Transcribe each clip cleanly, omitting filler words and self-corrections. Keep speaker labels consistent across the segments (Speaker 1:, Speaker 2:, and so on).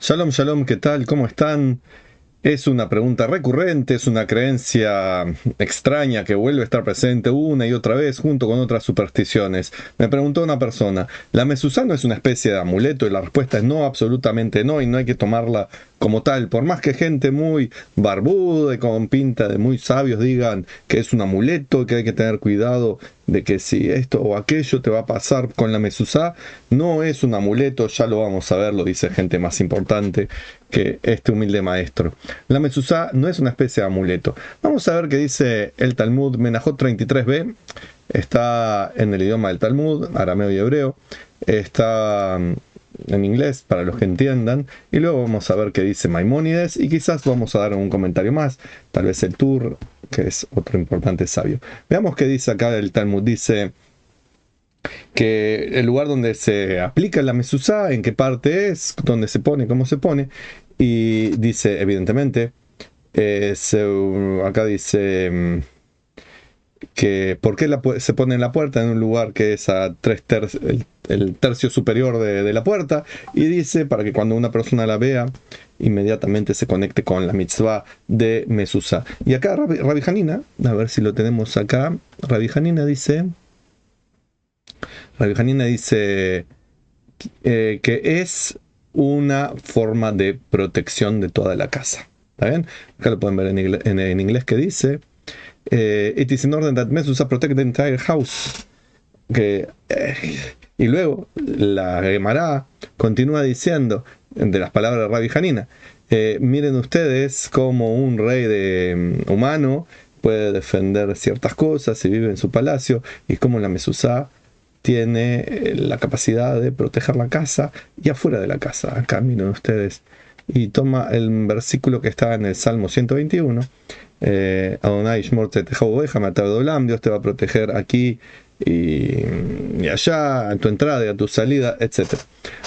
Speaker 1: Shalom, shalom, ¿qué tal? ¿Cómo están? Es una pregunta recurrente, es una creencia extraña que vuelve a estar presente una y otra vez junto con otras supersticiones. Me preguntó una persona, ¿la mezuzá no es una especie de amuleto? Y la respuesta es no, absolutamente no, y no hay que tomarla como tal. Por más que gente muy barbuda y con pinta de muy sabios digan que es un amuleto, que hay que tener cuidado de que si esto o aquello te va a pasar con la mezuzá, no es un amuleto, ya lo vamos a ver, lo dice gente más importante que este humilde maestro. La mezuzá no es una especie de amuleto. Vamos a ver qué dice el Talmud Menajot 33b. Está en el idioma del Talmud, arameo y hebreo. Está en inglés para los que entiendan. Y luego vamos a ver qué dice Maimónides. Y quizás vamos a dar un comentario más. Tal vez el Tur, que es otro importante sabio. Veamos qué dice acá el Talmud. Dice que el lugar donde se aplica la mezuzá, en qué parte es, dónde se pone, cómo se pone. Y dice, evidentemente, acá dice que por qué se pone en la puerta en un lugar que es a el tercio superior de la puerta, y dice para que cuando una persona la vea inmediatamente se conecte con la mitzvah de mezuzá. Y acá Rabbi Hanina, a ver si lo tenemos acá, Rabbi Hanina dice que es una forma de protección de toda la casa. ¿Está bien? Acá lo pueden ver en inglés que dice It is in order that mezuzah protect the entire house. Que, y luego la Gemara continúa diciendo, de las palabras de Rabbi Hanina, miren ustedes cómo un rey humano puede defender ciertas cosas y vive en su palacio, y cómo la mezuzá tiene la capacidad de proteger la casa y afuera de la casa. Acá miren ustedes. Y toma el versículo que está en el Salmo 121. Adonai Shmor Tzeteja Uveja Matav Olam, Dios te va a proteger aquí y allá, en tu entrada y a tu salida, etc.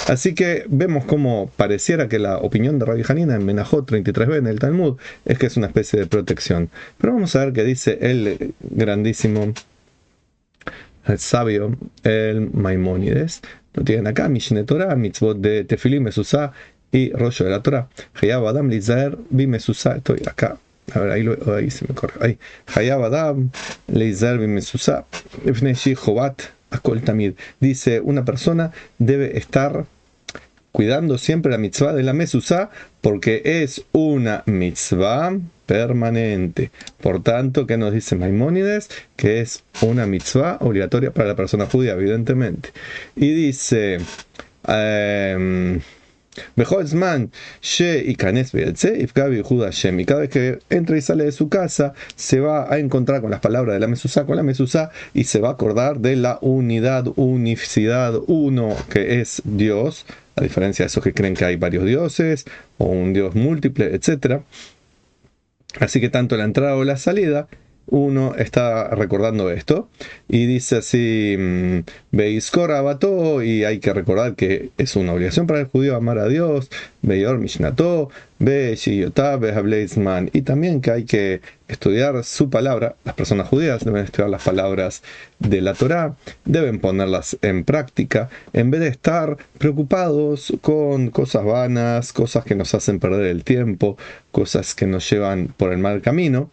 Speaker 1: Así que vemos cómo pareciera que la opinión de Rabbi Hanina en Menajot 33b en el Talmud es que es una especie de protección. Pero vamos a ver qué dice el grandísimo, el sabio, el Maimónides. Lo tienen acá, Mishneh Torah, mitzvot de Tefilim, Mezuzá y rollo de la Torah. Hayab Adam Lizaer bi Mezuzá. Estoy acá. A ver, ahí se me corre. Ahí. Hayab Adam Lizaer bi Mezuzá. Ifnei Shi Jobat Akol Tamid. Dice, una persona debe estar cuidando siempre la mitzvah de la mezuzá, porque es una mitzvah permanente. Por tanto, ¿qué nos dice Maimónides? Que es una mitzvah obligatoria para la persona judía, evidentemente. Y dice, Beholzman, She y Kanes y cada vez que entra y sale de su casa, se va a encontrar con las palabras de la mezuzá, con la mezuzá, y se va a acordar de la unidad, unicidad, uno, que es Dios, a diferencia de esos que creen que hay varios dioses, o un Dios múltiple, etc. Así que tanto la entrada o la salida, uno está recordando esto, y dice así, Beiskor Abató, y hay que recordar que es una obligación para el judío amar a Dios, Beior Mishnató, Be Shiyotá, Be Hableisman, y también que hay que estudiar su palabra. Las personas judías deben estudiar las palabras de la Torá, deben ponerlas en práctica, en vez de estar preocupados con cosas vanas, cosas que nos hacen perder el tiempo, cosas que nos llevan por el mal camino.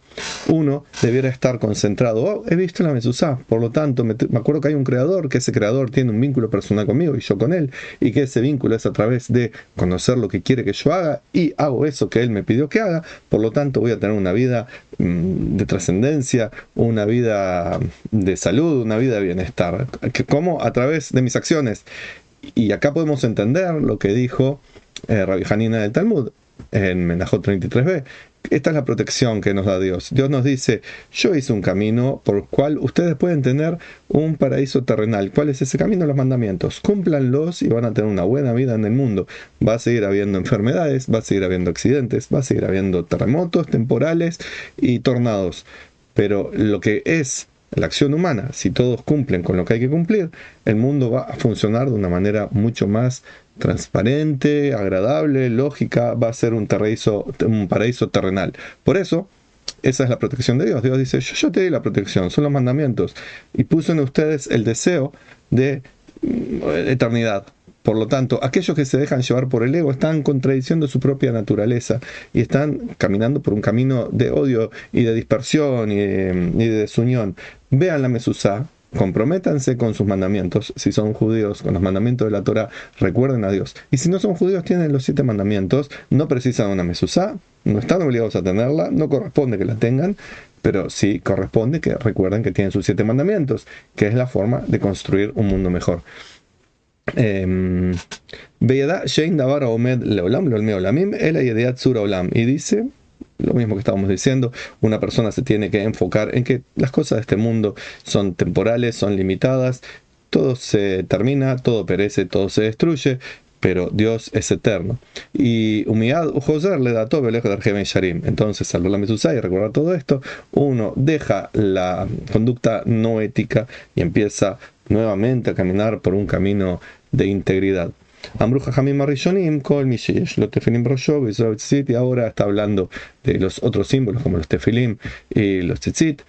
Speaker 1: Uno debiera estar concentrado. Oh, he visto la mezuzá, por lo tanto me acuerdo que hay un creador, que ese creador tiene un vínculo personal conmigo y yo con él, y que ese vínculo es a través de conocer lo que quiere que yo haga, y hago eso que él me pidió que haga. Por lo tanto voy a tener una vida de trascendencia, una vida de salud, una vida de bienestar, como a través de mis acciones. Y acá podemos entender lo que dijo Rabbi Hanina del Talmud en Menajot 33b. Esta es la protección que nos da Dios. Dios nos dice, yo hice un camino por el cual ustedes pueden tener un paraíso terrenal. ¿Cuál es ese camino? Los mandamientos. Cúmplanlos y van a tener una buena vida en el mundo. Va a seguir habiendo enfermedades, va a seguir habiendo accidentes, va a seguir habiendo terremotos temporales y tornados. Pero lo que es la acción humana, si todos cumplen con lo que hay que cumplir, el mundo va a funcionar de una manera mucho más transparente, agradable, lógica, va a ser un paraíso terrenal. Por eso, esa es la protección de Dios. Dios dice, yo te di la protección, son los mandamientos, y puso en ustedes el deseo de eternidad. Por lo tanto, aquellos que se dejan llevar por el ego están en contradicción de su propia naturaleza y están caminando por un camino de odio y de dispersión y de desunión. Vean la Mesuzá, comprométanse con sus mandamientos. Si son judíos, con los mandamientos de la Torah, recuerden a Dios. Y si no son judíos, tienen los 7 mandamientos, no precisan una Mesuzá, no están obligados a tenerla, no corresponde que la tengan, pero sí corresponde que recuerden que tienen sus 7 mandamientos, que es la forma de construir un mundo mejor. Y dice lo mismo que estábamos diciendo, una persona se tiene que enfocar en que las cosas de este mundo son temporales, son limitadas, todo se termina, todo perece, todo se destruye, pero Dios es eterno. Y Joser le da todo Sharim. Entonces, al ver la Mesuzá y recordar todo esto, uno deja la conducta no ética y empieza nuevamente a caminar por un camino de integridad. Y ahora está hablando de los otros símbolos como los tefilim y los tzitzit.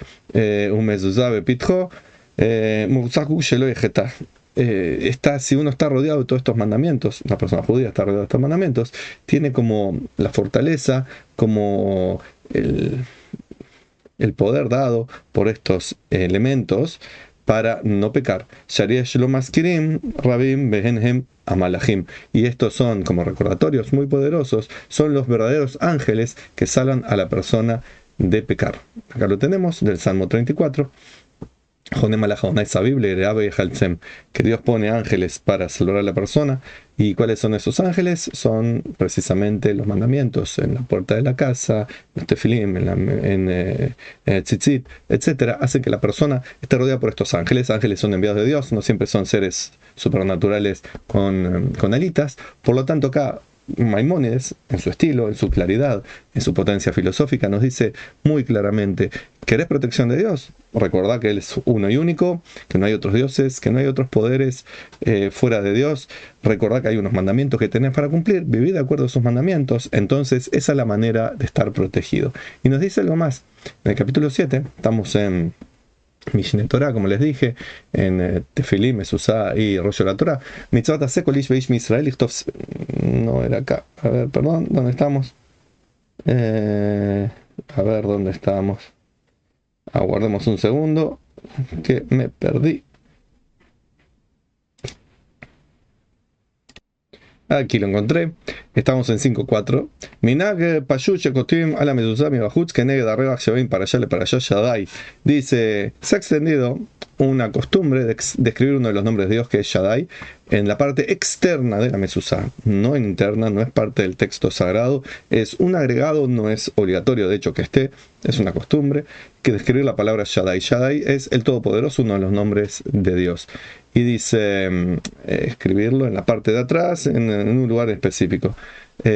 Speaker 1: Si uno está rodeado de todos estos mandamientos, una persona judía está rodeada de estos mandamientos, tiene como la fortaleza, como el poder dado por estos elementos para no pecar. Y estos son como recordatorios muy poderosos, son los verdaderos ángeles que salvan a la persona de pecar. Acá lo tenemos del Salmo 34. Que Dios pone ángeles para salvar a la persona. ¿Y cuáles son esos ángeles? Son precisamente los mandamientos en la puerta de la casa, los tefilim, en tzitzit, etc. Hacen que la persona esté rodeada por estos ángeles. Ángeles son enviados de Dios, no siempre son seres supernaturales con alitas. Por lo tanto, acá Maimónides, en su estilo, en su claridad, en su potencia filosófica, nos dice muy claramente: ¿querés protección de Dios? Recordá que Él es uno y único, que no hay otros dioses, que no hay otros poderes fuera de Dios. Recordá que hay unos mandamientos que tenés para cumplir, viví de acuerdo a esos mandamientos. Entonces esa es la manera de estar protegido. Y nos dice algo más. En el capítulo 7, estamos en Mishneh Torah, como les dije, en Tefilim, Mesuzá y Rosh la Torah. Mitzvot aseh kol ish veish miYisrael lichtov. No era acá. A ver, perdón, ¿dónde estamos? A ver, ¿dónde estamos? Aguardemos un segundo, que me perdí. Aquí lo encontré. Estamos en 5.4. Minag Payuche Kotim a la Mesuzá mi Bajutz que negda arriba Shevaim para allá Shaddai. Dice: se ha extendido una costumbre de escribir uno de los nombres de Dios, que es Shaddai, en la parte externa de la Mesuzá, no en interna, no es parte del texto sagrado, es un agregado, no es obligatorio de hecho que esté, es una costumbre que describir la palabra Shaddai. Shaddai es el Todopoderoso, uno de los nombres de Dios. Y dice escribirlo en la parte de atrás, en un lugar específico. Si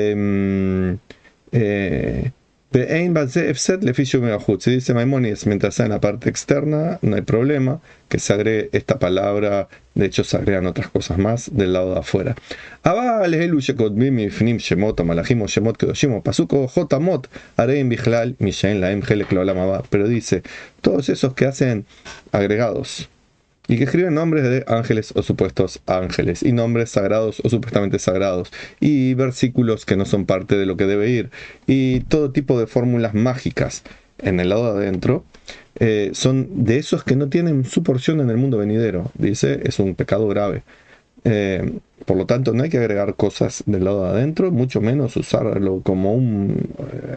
Speaker 1: dice Maimónides, mientras sea en la parte externa, no hay problema que se agregue esta palabra. De hecho, se agregan otras cosas más del lado de afuera. Pero dice, todos esos que hacen agregados y que escriben nombres de ángeles o supuestos ángeles, y nombres sagrados o supuestamente sagrados, y versículos que no son parte de lo que debe ir, y todo tipo de fórmulas mágicas en el lado de adentro, son de esos que no tienen su porción en el mundo venidero. Dice, es un pecado grave. Por lo tanto, no hay que agregar cosas del lado de adentro, mucho menos usarlo como un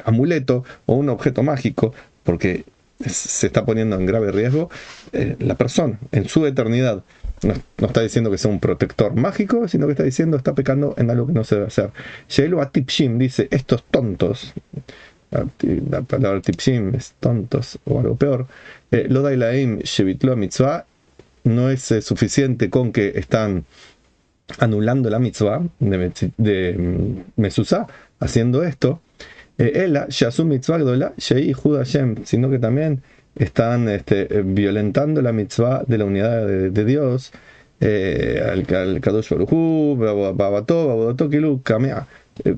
Speaker 1: amuleto o un objeto mágico, porque se está poniendo en grave riesgo la persona en su eternidad. No está diciendo que sea un protector mágico, sino que está diciendo está pecando en algo que no se debe hacer. Sheilu Atipshim dice: estos tontos, la palabra Tipshim es tontos o algo peor, lo dailaim shevitlo mitzvah, no es suficiente con que están anulando la mitzvah de Mesuzá, haciendo esto, sino que también están violentando la mitzvah de la unidad de Dios, al Kadosh Baruj Hu, Babato, Kilu, Kamea,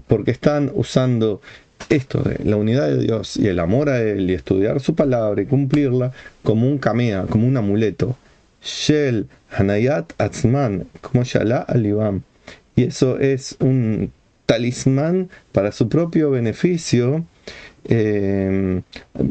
Speaker 1: porque están usando esto de la unidad de Dios y el amor a Él y estudiar su palabra y cumplirla como un kamea, como un amuleto. Shel Hanayat Atzman, como Shalá Alibam, y eso es un talismán para su propio beneficio,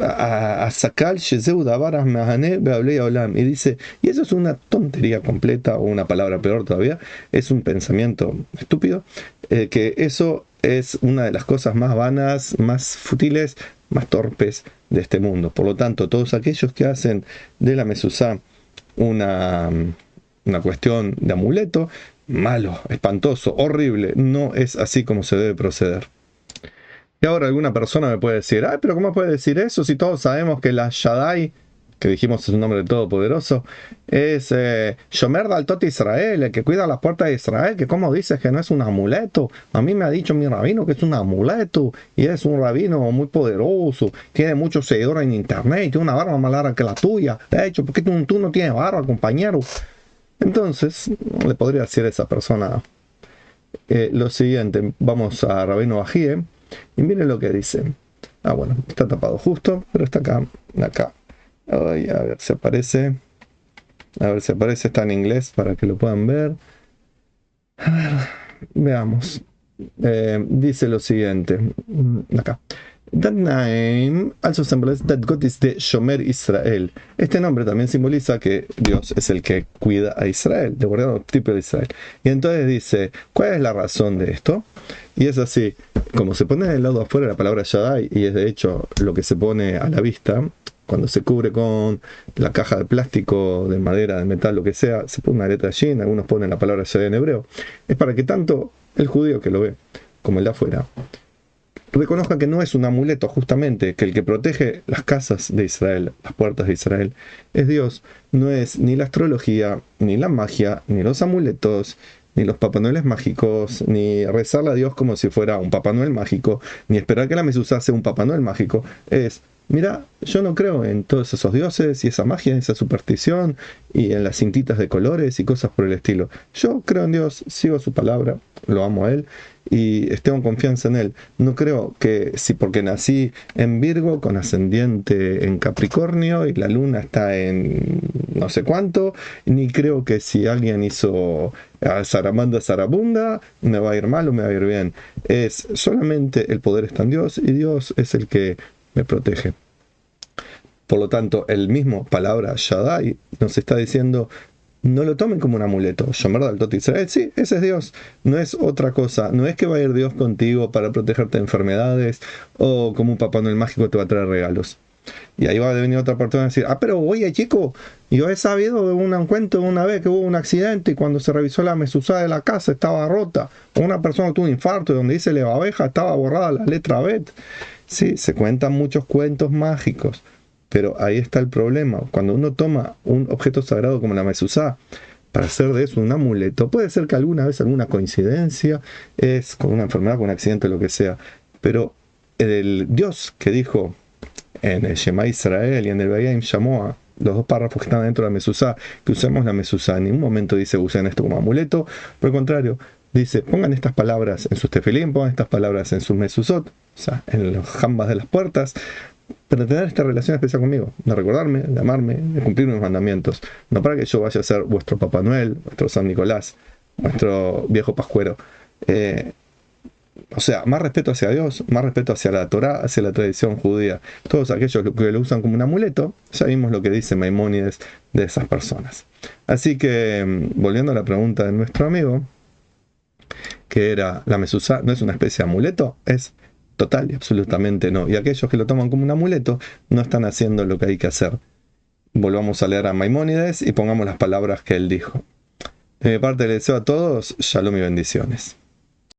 Speaker 1: a sacar Shezeu Davar Mahane Beablei Olam, y dice, y eso es una tontería completa, o una palabra peor todavía, es un pensamiento estúpido, que eso es una de las cosas más vanas, más fútiles, más torpes de este mundo. Por lo tanto, todos aquellos que hacen de la mezuzá una cuestión de amuleto, malo, espantoso, horrible, no es así como se debe proceder. Y ahora alguna persona me puede decir, ay, pero ¿cómo puede decir eso si todos sabemos que la Shaddai, que dijimos es un nombre todopoderoso, es Shomer Daltot Israel, el que cuida las puertas de Israel, que cómo dices que no es un amuleto? A mí me ha dicho mi rabino que es un amuleto, y es un rabino muy poderoso, tiene muchos seguidores en internet, y tiene una barba más larga que la tuya. De hecho, ¿por qué tú no tienes barba, compañero? Entonces, le podría decir a esa persona lo siguiente, vamos a Rabino Bajie, y miren lo que dice. Ah, bueno, está tapado justo, pero está acá. Ay, a ver si aparece. Está en inglés para que lo puedan ver. A ver, veamos. Dice lo siguiente. Acá. That name also symbolizes that God is the Shomer Israel. Este nombre también simboliza que Dios es el que cuida a Israel, de guardar tipo de Israel. Y entonces dice, ¿cuál es la razón de esto? Y es así, como se pone del lado afuera la palabra Shaddai, y es de hecho lo que se pone a la vista, cuando se cubre con la caja de plástico, de madera, de metal, lo que sea, se pone una letra allí, algunos ponen la palabra Shaddai en hebreo, es para que tanto el judío que lo ve como el de afuera reconozca que no es un amuleto, justamente, que el que protege las casas de Israel, las puertas de Israel, es Dios. No es ni la astrología, ni la magia, ni los amuletos, ni los Papá Noeles mágicos, ni rezarle a Dios como si fuera un Papá Noel mágico, ni esperar que la mezuzá sea un Papá Noel mágico. Es, mira, yo no creo en todos esos dioses y esa magia, esa superstición, y en las cintitas de colores y cosas por el estilo. Yo creo en Dios, sigo su palabra, lo amo a Él, y tengo confianza en Él. No creo que si porque nací en Virgo con ascendiente en Capricornio y la luna está en no sé cuánto, ni creo que si alguien hizo a Saramanda Sarabunda me va a ir mal o me va a ir bien. Es solamente el poder está en Dios, y Dios es el que me protege. Por lo tanto, el mismo palabra Shaddai nos está diciendo, no lo tomen como un amuleto. Shomer Daltot Israel, sí, ese es Dios, no es otra cosa. No es que va a ir Dios contigo para protegerte de enfermedades, o como un Papá Noel mágico te va a traer regalos. Y ahí va a venir otra persona a decir, ah, pero oye chico, yo he sabido de un cuento una vez que hubo un accidente y cuando se revisó la mezuzá de la casa estaba rota, o una persona tuvo un infarto y donde dice Levabeja estaba borrada la letra Bet. Sí, se cuentan muchos cuentos mágicos, pero ahí está el problema. Cuando uno toma un objeto sagrado como la mezuzá para hacer de eso un amuleto, puede ser que alguna vez, alguna coincidencia, es con una enfermedad, con un accidente, lo que sea, pero el Dios que dijo en el Shema Israel y en el Vayim Shamoa, los dos párrafos que están dentro de la mezuzá, que usemos la mezuzá, en ningún momento dice usen esto como amuleto, por el contrario, dice pongan estas palabras en sus tefilín, pongan estas palabras en sus mezuzot, o sea, en los jambas de las puertas, para tener esta relación especial conmigo, de recordarme, de amarme, de cumplir mis mandamientos, no para que yo vaya a ser vuestro Papá Noel, vuestro San Nicolás, vuestro viejo pascuero. O sea, más respeto hacia Dios, más respeto hacia la Torá, hacia la tradición judía. Todos aquellos que lo usan como un amuleto, ya vimos lo que dice Maimónides de esas personas. Así que, volviendo a la pregunta de nuestro amigo, que era, la mezuzá no es una especie de amuleto, es total y absolutamente no. Y aquellos que lo toman como un amuleto no están haciendo lo que hay que hacer. Volvamos a leer a Maimónides y pongamos las palabras que él dijo. De mi parte le deseo a todos shalom y bendiciones.